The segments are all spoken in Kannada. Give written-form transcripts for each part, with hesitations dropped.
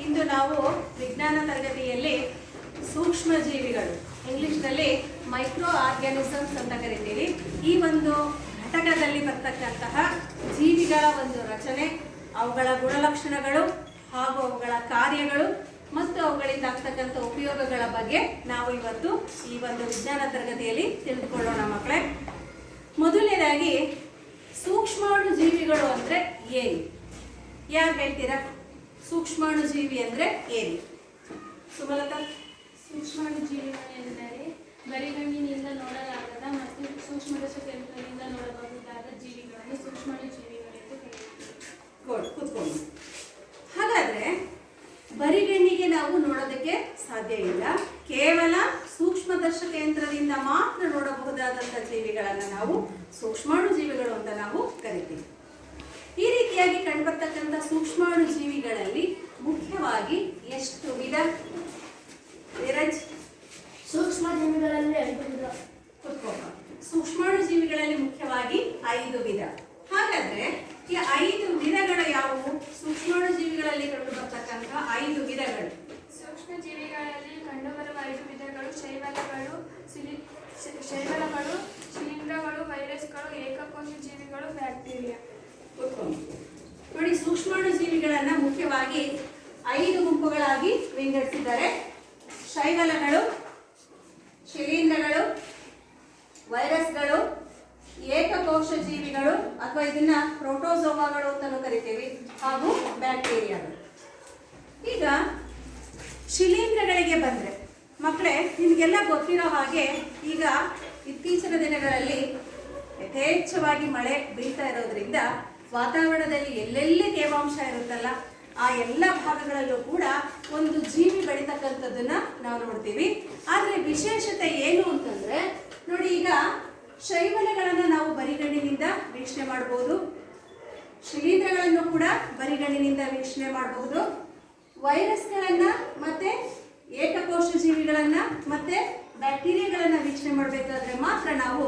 ಇಂದು ನಾವು ವಿಜ್ಞಾನ ತರಗತಿಯಲ್ಲಿ ಸೂಕ್ಷ್ಮ ಜೀವಿಗಳು, ಇಂಗ್ಲಿಷ್ನಲ್ಲಿ ಮೈಕ್ರೋ ಆರ್ಗ್ಯಾನಿಸಮ್ಸ್ ಅಂತ ಕರಿತೀವಿ, ಈ ಒಂದು ಘಟಕದಲ್ಲಿ ಬರ್ತಕ್ಕಂತಹ ಜೀವಿಗಳ ಒಂದು ರಚನೆ, ಅವುಗಳ ಗುಣಲಕ್ಷಣಗಳು ಹಾಗೂ ಅವುಗಳ ಕಾರ್ಯಗಳು ಮತ್ತು ಅವುಗಳಿಂದ ಆಗ್ತಕ್ಕಂಥ ಉಪಯೋಗಗಳ ಬಗ್ಗೆ ನಾವು ಇವತ್ತು ಈ ಒಂದು ವಿಜ್ಞಾನ ತರಗತಿಯಲ್ಲಿ ತಿಳಿದುಕೊಳ್ಳೋಣ ಮಕ್ಕಳೇ. ಮೊದಲನೇದಾಗಿ ಸೂಕ್ಷ್ಮಾಣು ಜೀವಿಗಳು ಅಂದರೆ ಏನು? ಯಾರು ಹೇಳ್ತೀರಾ? ಸೂಕ್ಷ್ಮಾಣು ಜೀವಿ ಅಂದರೆ ಏನು? ಸುಮಲತಾ. ಸೂಕ್ಷ್ಮಾಣು ಜೀವಿಗಳೆಂದರೆ ಬರಿಗಣ್ಣಿನಿಂದ ನೋಡಲಾಗದ ಮತ್ತು ಸೂಕ್ಷ್ಮದರ್ಶಕಗಳಿಂದ ನೋಡಬಹುದಾದ ಜೀವಿಗಳನ್ನು ಸೂಕ್ಷ್ಮಾಣು ಜೀವಿಗಳೆಂದು ಕರೆಯುತ್ತಾರೆ. ಕೂತ್ಕೊಂಡು. ಹಾಗಾದರೆ ಬರಿಗಣ್ಣಿಗೆ ನಾವು ನೋಡೋದಕ್ಕೆ ಸಾಧ್ಯ ಇಲ್ಲ, ಕೇವಲ ಸೂಕ್ಷ್ಮದರ್ಶಕ ಯಂತ್ರದಿಂದ ಮಾತ್ರ ನೋಡಬಹುದಾದಂಥ ಜೀವಿಗಳನ್ನು ನಾವು ಸೂಕ್ಷ್ಮಾಣು ಜೀವಿಗಳು ಅಂತ ನಾವು ಕರಿತೀವಿ. ಈ ರೀತಿಯಾಗಿ ಕಂಡುಬರ್ತಕ್ಕಂಥ ಸೂಕ್ಷ್ಮಾಣು ಜೀವಿಗಳಲ್ಲಿ ಮುಖ್ಯವಾಗಿ ಎಷ್ಟು ವಿಧ? ಸೂಕ್ಷ್ಮ ಜೀವಿಗಳಲ್ಲಿ 5 ವಿಧ. ಸೂಕ್ಷ್ಮಾಣು ಜೀವಿಗಳಲ್ಲಿ ಮುಖ್ಯವಾಗಿ 5 ವಿಧ. ಹಾಗಾದ್ರೆ ಈ 5 ವಿಧಗಳು ಯಾವುವು? ಸೂಕ್ಷ್ಮಾಣು ಜೀವಿಗಳಲ್ಲಿ ಕಂಡು ಬರ್ತಕ್ಕಂಥ 5 ವಿಧಗಳು. ಸೂಕ್ಷ್ಮ ಜೀವಿಗಳಲ್ಲಿ ಕಂಡುಬರುವ 5 ವಿಧಗಳು ಶೈವಲಗಳು, ಶಿಲೀಂಧ್ರಗಳು, ವೈರಸ್ಗಳು, ಏಕಕೋಶ ಜೀವಿಗಳು, ಬ್ಯಾಕ್ಟೀರಿಯಾ. ನೋಡಿ, ಸೂಕ್ಷ್ಮಾಣು ಜೀವಿಗಳನ್ನ ಮುಖ್ಯವಾಗಿ 5 ಗುಂಪುಗಳಾಗಿ ವಿಂಗಡಿಸಿದ್ದಾರೆ. ಶೈವಲಗಳು, ಶಿಲೀಂಧ್ರಗಳು, ವೈರಸ್ಗಳು, ಏಕಕೋಶ ಜೀವಿಗಳು ಅಥವಾ ಇದನ್ನ ಪ್ರೋಟೋಜೋವಾಗಳು ಅಂತಲೂ ಕರಿತೀವಿ, ಹಾಗೂ ಬ್ಯಾಕ್ಟೀರಿಯಾಗಳು. ಈಗ ಶಿಲೀಂಧ್ರಗಳಿಗೆ ಬಂದರೆ ಮಕ್ಕಳೇ, ನಿಮಗೆಲ್ಲ ಗೊತ್ತಿರೋ ಹಾಗೆ ಈಗ ಇತ್ತೀಚಿನ ದಿನಗಳಲ್ಲಿ ಯಥೇಚ್ಛವಾಗಿ ಮಳೆ ಬೀಳ್ತಾ ಇರೋದ್ರಿಂದ ವಾತಾವರಣದಲ್ಲಿ ಎಲ್ಲೆಲ್ಲಿ ತೇವಾಂಶ ಇರುತ್ತಲ್ಲ, ಆ ಎಲ್ಲ ಭಾಗಗಳಲ್ಲೂ ಕೂಡ ಒಂದು ಜೀವಿ ಬೆಳೀತಕ್ಕಂಥದ್ದನ್ನ ನಾವು ನೋಡ್ತೀವಿ. ಆದರೆ ವಿಶೇಷತೆ ಏನು ಅಂತಂದ್ರೆ ನೋಡಿ, ಈಗ ಶೈವಲಗಳನ್ನು ನಾವು ಬರಿಗಣ್ಣಿನಿಂದ ವೀಕ್ಷಣೆ ಮಾಡಬಹುದು, ಶಿಲೀಂಧ್ರಗಳನ್ನು ಕೂಡ ಬರಿಗಣ್ಣಿನಿಂದ ವೀಕ್ಷಣೆ ಮಾಡಬಹುದು, ವೈರಸ್ಗಳನ್ನ ಮತ್ತೆ ಏಕಕೋಶ ಜೀವಿಗಳನ್ನ ಮತ್ತೆ ಬ್ಯಾಕ್ಟೀರಿಯಾಗಳನ್ನ ವೀಕ್ಷಣೆ ಮಾಡಬೇಕಾದ್ರೆ ಮಾತ್ರ ನಾವು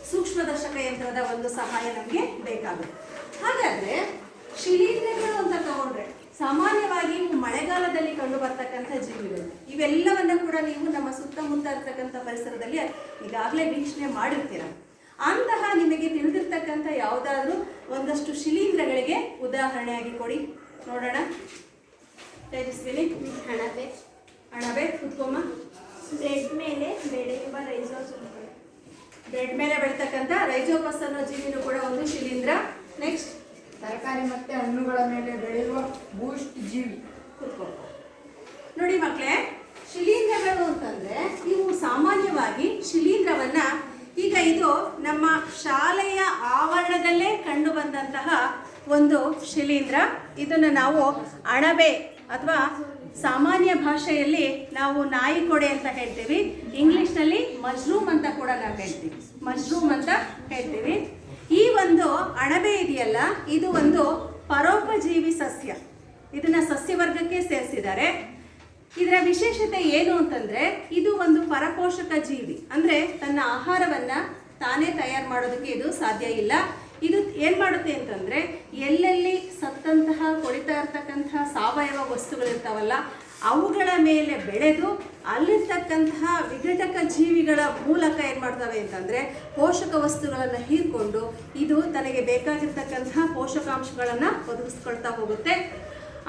ಸೂಕ್ಷ್ಮದರ್ಶಕ ಯಂತ್ರದ ಒಂದು ಸಹಾಯ ನಮಗೆ ಬೇಕಾಗುತ್ತೆ. ಹಾಗಾದ್ರೆ ಶಿಲೀಂಧ್ರಗಳು ಅಂತ ತಗೊಂಡ್ರೆ ಸಾಮಾನ್ಯವಾಗಿ ಮಳೆಗಾಲದಲ್ಲಿ ಕಂಡು ಬರ್ತಕ್ಕಂಥ ಜೀವಿಗಳು, ಇವೆಲ್ಲವನ್ನ ಕೂಡ ನೀವು ನಮ್ಮ ಸುತ್ತಮುತ್ತ ಇರ್ತಕ್ಕಂಥ ಪರಿಸರದಲ್ಲಿ ಈಗಾಗಲೇ ವೀಕ್ಷಣೆ ಮಾಡಿರ್ತೀರ. ಅಂತಹ ನಿಮಗೆ ತಿಳಿದಿರ್ತಕ್ಕಂಥ ಯಾವುದಾದ್ರೂ ಒಂದಷ್ಟು ಶಿಲೀಂಧ್ರಗಳಿಗೆ ಉದಾಹರಣೆಯಾಗಿ ಕೊಡಿ ನೋಡೋಣ. ತೇಜಸ್ವಿನಿ. ಅಣಬೆ. ಕುತ್ಕೊಮ್ಮ. ಬ್ರೆಡ್ ಮೇಲೆ ಬೆಳೆಯುವ ರೈಜೋಪಸ್. ಬ್ರೆಡ್ ಮೇಲೆ ಬೆಳೀತಕ್ಕಂಥ ರೈಜೋಪಸ್ ಅನ್ನೋ ಜೀವಿನೂ ಕೂಡ ಒಂದು ಶಿಲೀಂಧ್ರ. ನೆಕ್ಸ್ಟ್, ತರಕಾರಿ ಮತ್ತೆ ಹಣ್ಣುಗಳ ಮೇಲೆ ಬೆಳೆಯುವ ಬೂಸ್ಟ್ ಜೀವಿ. ನೋಡಿ ಮಕ್ಕಳೇ, ಶಿಲೀಂಧ್ರಗಳು ಅಂತಂದ್ರೆ ಇವು ಸಾಮಾನ್ಯವಾಗಿ ಶಿಲೀಂಧ್ರವನ್ನ, ಈಗ ಇದು ನಮ್ಮ ಶಾಲೆಯ ಆವರಣದಲ್ಲೇ ಕಂಡು ಬಂದಂತಹ ಒಂದು ಶಿಲೀಂಧ್ರ. ಇದನ್ನು ನಾವು ಅಣಬೆ ಅಥವಾ ಸಾಮಾನ್ಯ ಭಾಷೆಯಲ್ಲಿ ನಾವು ನಾಯಿ ಕೊಡೆ ಅಂತ ಹೇಳ್ತೀವಿ, ಇಂಗ್ಲಿಷ್ನಲ್ಲಿ ಮಶ್ರೂಮ್ ಅಂತ ಕೂಡ ನಾವು ಹೇಳ್ತೀವಿ, ಮಶ್ರೂಮ್ ಅಂತ ಹೇಳ್ತೀವಿ. ಈ ಒಂದು ಅಣಬೆ ಇದೆಯಲ್ಲ, ಇದು ಒಂದು ಪರೋಪಜೀವಿ ಸಸ್ಯ, ಇದನ್ನ ಸಸ್ಯವರ್ಗಕ್ಕೆ ಸೇರಿಸಿದ್ದಾರೆ. ಇದರ ವಿಶೇಷತೆ ಏನು ಅಂತಂದ್ರೆ ಇದು ಒಂದು ಪರಪೋಷಕ ಜೀವಿ, ಅಂದ್ರೆ ತನ್ನ ಆಹಾರವನ್ನ ತಾನೇ ತಯಾರು ಮಾಡೋದಕ್ಕೆ ಇದು ಸಾಧ್ಯ ಇಲ್ಲ. ಇದು ಏನು ಮಾಡುತ್ತೆ ಅಂತಂದ್ರೆ ಎಲ್ಲೆಲ್ಲಿ ಸತ್ತಂತಹ ಕೊಳಿತಾ ಇರ್ತಕ್ಕಂತಹ ಸಾವಯವ ವಸ್ತುಗಳಿರ್ತಾವಲ್ಲ, ಅವುಗಳ ಮೇಲೆ ಬೆಳೆದು ಅಲ್ಲಿರ್ತಕ್ಕಂತಹ ವಿಘಟಕ ಜೀವಿಗಳ ಮೂಲಕ ಏನು ಮಾಡ್ತವೆ ಅಂತಂದರೆ ಪೋಷಕ ವಸ್ತುಗಳನ್ನು ಹೀರ್ಕೊಂಡು ಇದು ತನಗೆ ಬೇಕಾಗಿರ್ತಕ್ಕಂತಹ ಪೋಷಕಾಂಶಗಳನ್ನು ಒದಗಿಸ್ಕೊಳ್ತಾ ಹೋಗುತ್ತೆ.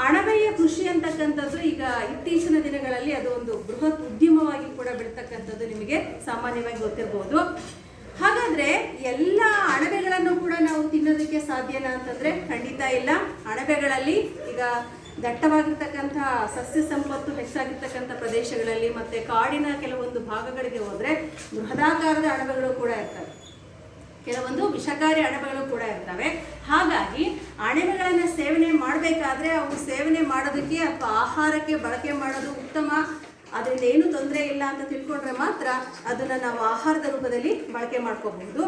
ಅಣಬೆಯ ಕೃಷಿ ಅಂತಕ್ಕಂಥದ್ದು ಈಗ ಇತ್ತೀಚಿನ ದಿನಗಳಲ್ಲಿ ಅದು ಒಂದು ಬೃಹತ್ ಉದ್ಯಮವಾಗಿ ಕೂಡ ಬೆಳೀತಕ್ಕಂಥದ್ದು ನಿಮಗೆ ಸಾಮಾನ್ಯವಾಗಿ ಗೊತ್ತಿರ್ಬೋದು. ಹಾಗಾದರೆ ಎಲ್ಲ ಅಣಬೆಗಳನ್ನು ಕೂಡ ನಾವು ತಿನ್ನೋದಕ್ಕೆ ಸಾಧ್ಯನಾ ಅಂತಂದರೆ ಖಂಡಿತ ಇಲ್ಲ. ಅಣಬೆಗಳಲ್ಲಿ ಈಗ ದಟ್ಟವಾಗಿರ್ತಕ್ಕಂಥ ಸಸ್ಯ ಸಂಪತ್ತು ಹೆಚ್ಚಾಗಿರ್ತಕ್ಕಂಥ ಪ್ರದೇಶಗಳಲ್ಲಿ ಮತ್ತು ಕಾಡಿನ ಕೆಲವೊಂದು ಭಾಗಗಳಿಗೆ ಹೋದರೆ ಬೃಹದಾಕಾರದ ಅಣಬೆಗಳು ಕೂಡ ಇರ್ತವೆ, ಕೆಲವೊಂದು ವಿಷಕಾರಿ ಅಣಬೆಗಳು ಕೂಡ ಇರ್ತವೆ. ಹಾಗಾಗಿ ಅಣಬೆಗಳನ್ನು ಸೇವನೆ ಮಾಡಬೇಕಾದ್ರೆ ಅವು ಸೇವನೆ ಮಾಡೋದಕ್ಕೆ ಅಥವಾ ಆಹಾರಕ್ಕೆ ಬಳಕೆ ಮಾಡೋದು ಉತ್ತಮ, ಅದರಿಂದ ಏನು ತೊಂದರೆ ಇಲ್ಲ ಅಂತ ತಿಳ್ಕೊಂಡ್ರೆ ಮಾತ್ರ ಅದನ್ನು ನಾವು ಆಹಾರದ ರೂಪದಲ್ಲಿ ಬಳಕೆ ಮಾಡ್ಕೋಬಹುದು.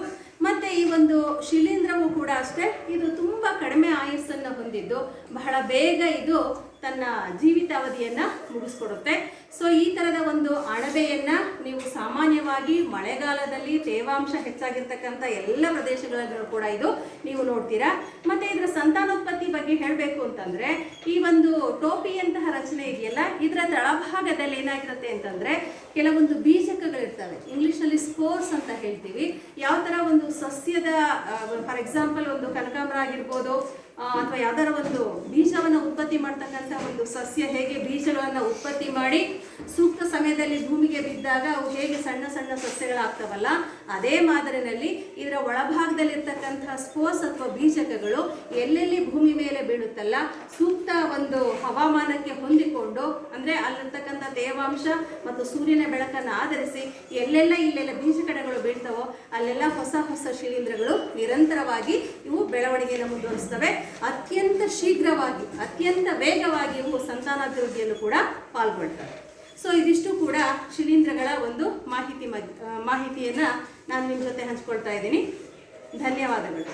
ಮತ್ತು ಈ ಒಂದು ಶಿಲೀಂಧ್ರವೂ ಕೂಡ ಅಷ್ಟೇ, ಇದು ತುಂಬ ಕಡಿಮೆ ಆಯುಸ್ಸನ್ನು ಹೊಂದಿದ್ದು ಬಹಳ ಬೇಗ ಇದು ತನ್ನ ಜೀವಿತಾವಧಿಯನ್ನು ಮುಗಿಸ್ಕೊಡುತ್ತೆ. ಸೊ ಈ ಥರದ ಒಂದು ಅಣಬೆಯನ್ನು ನೀವು ಸಾಮಾನ್ಯವಾಗಿ ಮಳೆಗಾಲದಲ್ಲಿ ತೇವಾಂಶ ಹೆಚ್ಚಾಗಿರ್ತಕ್ಕಂಥ ಎಲ್ಲ ಪ್ರದೇಶಗಳಲ್ಲೂ ಕೂಡ ಇದು ನೀವು ನೋಡ್ತೀರಾ. ಮತ್ತು ಇದರ ಸಂತಾನೋತ್ಪತ್ತಿ ಬಗ್ಗೆ ಹೇಳಬೇಕು ಅಂತಂದರೆ ಈ ಒಂದು ಟೋಪಿಯಂತಹ ರಚನೆ ಇದೆಯಲ್ಲ, ಇದರ ತಳಭಾಗದಲ್ಲಿ ಏನಾಗಿರುತ್ತೆ ಅಂತಂದರೆ ಕೆಲವೊಂದು ಬೀಜಕಗಳಿರ್ತವೆ, ಇಂಗ್ಲೀಷಲ್ಲಿ ಸ್ಪೋರ್ಸ್ ಅಂತ ಹೇಳ್ತೀವಿ. ಯಾವ ಥರ ಒಂದು ಸಸ್ಯದ ಫಾರ್ ಎಕ್ಸಾಂಪಲ್ ಒಂದು ಕನಕಾಂಬರ ಆಗಿರ್ಬೋದು ಅಥವಾ ಯಾವ್ದಾರ ಒಂದು ಬೀಜವನ್ನು ಉತ್ಪತ್ತಿ ಮಾಡ್ತಕ್ಕಂಥ ಒಂದು ಸಸ್ಯ ಹೇಗೆ ಬೀಜಗಳನ್ನು ಉತ್ಪತ್ತಿ ಮಾಡಿ ಸೂಕ್ತ ಸಮಯದಲ್ಲಿ ಭೂಮಿಗೆ ಬಿದ್ದಾಗ ಅವು ಹೇಗೆ ಸಣ್ಣ ಸಣ್ಣ ಸಸ್ಯಗಳಾಗ್ತವಲ್ಲ, ಅದೇ ಮಾದರಿನಲ್ಲಿ ಇದರ ಒಳಭಾಗದಲ್ಲಿರ್ತಕ್ಕಂತಹ ಸ್ಪೋರ್ಸ್ ಅಥವಾ ಬೀಜಕಗಳು ಎಲ್ಲೆಲ್ಲಿ ಭೂಮಿ ಮೇಲೆ ಬೀಳುತ್ತಲ್ಲ, ಸೂಕ್ತ ಒಂದು ಹವಾಮಾನಕ್ಕೆ ಹೊಂದಿಕೊಂಡು ಅಂದರೆ ಅಲ್ಲಿರ್ತಕ್ಕಂಥ ತೇವಾಂಶ ಮತ್ತು ಸೂರ್ಯನ ಬೆಳಕನ್ನು ಆಧರಿಸಿ ಎಲ್ಲೆಲ್ಲ ಇಲ್ಲೆಲ್ಲ ಬೀಜಕಣಗಳು ಬೀಳ್ತವೋ ಅಲ್ಲೆಲ್ಲ ಹೊಸ ಹೊಸ ಶಿಲೀಂಧ್ರಗಳು ನಿರಂತರವಾಗಿ ಇವು ಬೆಳವಣಿಗೆಯನ್ನು ಮುಂದುವರಿಸ್ತವೆ. ಅತ್ಯಂತ ಶೀಘ್ರವಾಗಿ ಅತ್ಯಂತ ವೇಗವಾಗಿ ಇವು ಸಂತಾನಾಭಿವೃದ್ಧಿಯಲ್ಲೂ ಕೂಡ ಪಾಲ್ಗೊಳ್ತವೆ. ಸೊ ಇದಿಷ್ಟು ಕೂಡ ಶಿಲೀಂಧ್ರಗಳ ಒಂದು ಮಾಹಿತಿಯನ್ನು ನಾನು ನಿಮ್ಮ ಜೊತೆ ಹಂಚ್ಕೊಳ್ತಾ ಇದ್ದೀನಿ. ಧನ್ಯವಾದಗಳು.